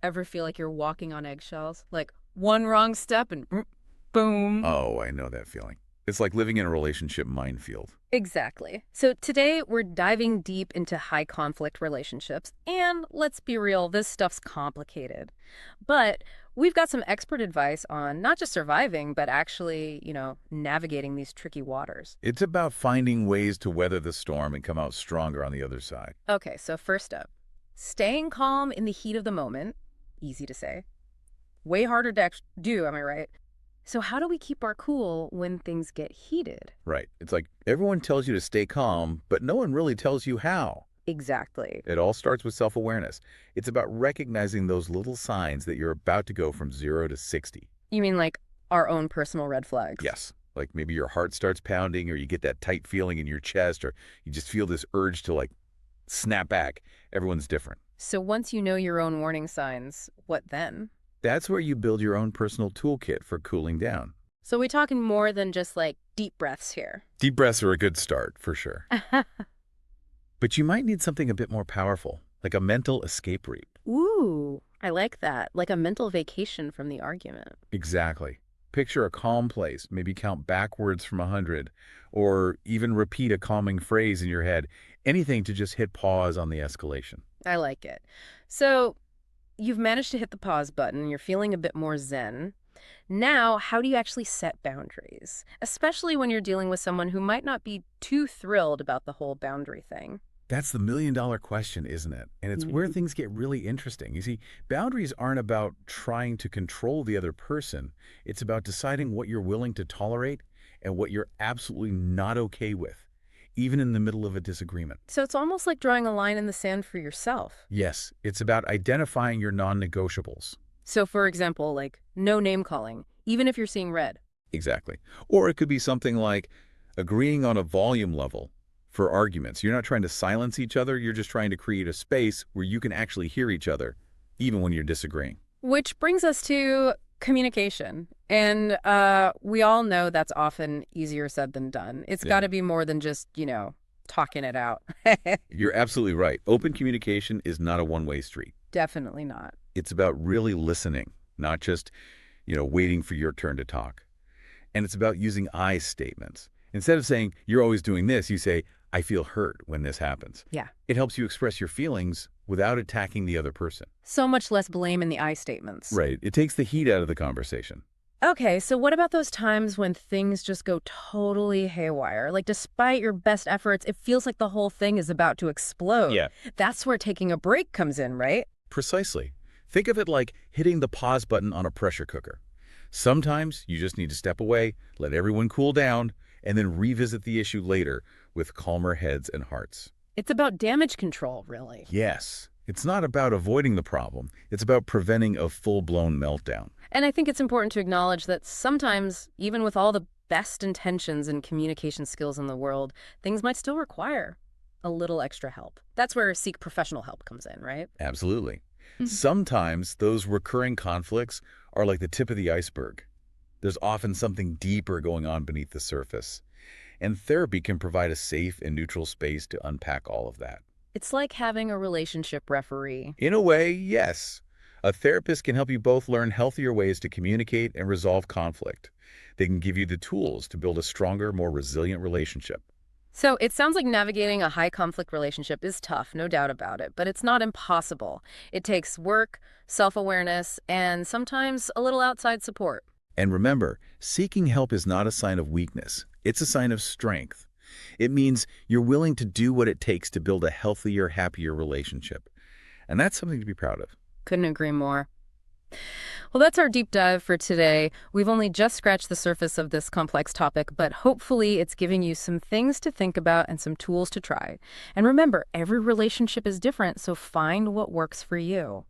Ever feel like you're walking on eggshells? Like one wrong step and boom. Oh, I know that feeling. It's like living in a relationship minefield. Exactly. So today we're diving deep into high conflict relationships. And let's be real, this stuff's complicated. But we've got some expert advice on not just surviving, but actually, navigating these tricky waters. It's about finding ways to weather the storm and come out stronger on the other side. Okay, so first up, staying calm in the heat of the moment. Easy to say. Way harder to do, am I right? So how do we keep our cool when things get heated? Right. It's like everyone tells you to stay calm, but no one really tells you how. Exactly. It all starts with self-awareness. It's about recognizing those little signs that you're about to go from 0 to 60. You mean like our own personal red flags? Yes. Like maybe your heart starts pounding or you get that tight feeling in your chest or you just feel this urge to snap back. Everyone's different. So once you know your own warning signs, what then? That's where you build your own personal toolkit for cooling down. So we're talking more than just like deep breaths here. Deep breaths are a good start, for sure. But you might need something a bit more powerful, like a mental escape route. Ooh, I like that. Like a mental vacation from the argument. Exactly. Picture a calm place, maybe count backwards from 100, or even repeat a calming phrase in your head, anything to just hit pause on the escalation. I like it. So you've managed to hit the pause button. You're feeling a bit more zen. Now, how do you actually set boundaries? Especially when you're dealing with someone who might not be too thrilled about the whole boundary thing. That's the million-dollar question, isn't it? And it's where things get really interesting. You see, boundaries aren't about trying to control the other person. It's about deciding what you're willing to tolerate and what you're absolutely not okay with, even in the middle of a disagreement. So it's almost like drawing a line in the sand for yourself. Yes, it's about identifying your non-negotiables. So for example, like no name calling, even if you're seeing red. Exactly. Or it could be something like agreeing on a volume level for arguments. You're not trying to silence each other. You're just trying to create a space where you can actually hear each other, even when you're disagreeing. Which brings us to communication. And we all know that's often easier said than done. It's Yeah. got to be more than just, talking it out. You're absolutely right. Open communication is not a one-way street. Definitely not. It's about really listening, not just, waiting for your turn to talk. And it's about using I statements. Instead of saying, you're always doing this, you say, I feel hurt when this happens. Yeah. It helps you express your feelings without attacking the other person. So much less blame in the I statements. Right. It takes the heat out of the conversation. Okay, so what about those times when things just go totally haywire? Like, despite your best efforts, it feels like the whole thing is about to explode. Yeah. That's where taking a break comes in, right? Precisely. Think of it like hitting the pause button on a pressure cooker. Sometimes you just need to step away, let everyone cool down, and then revisit the issue later with calmer heads and hearts. It's about damage control, really. Yes, it's not about avoiding the problem. It's about preventing a full-blown meltdown. And I think it's important to acknowledge that sometimes, even with all the best intentions and communication skills in the world, things might still require a little extra help. That's where seek professional help comes in, right? Absolutely. Sometimes those recurring conflicts are like the tip of the iceberg. There's often something deeper going on beneath the surface. And therapy can provide a safe and neutral space to unpack all of that. It's like having a relationship referee. In a way, yes. A therapist can help you both learn healthier ways to communicate and resolve conflict. They can give you the tools to build a stronger, more resilient relationship. So it sounds like navigating a high conflict relationship is tough, no doubt about it, but it's not impossible. It takes work, self-awareness, and sometimes a little outside support. And remember, seeking help is not a sign of weakness. It's a sign of strength. It means you're willing to do what it takes to build a healthier, happier relationship. And that's something to be proud of. Couldn't agree more. Well, that's our deep dive for today. We've only just scratched the surface of this complex topic, but hopefully it's giving you some things to think about and some tools to try. And remember, every relationship is different, so find what works for you.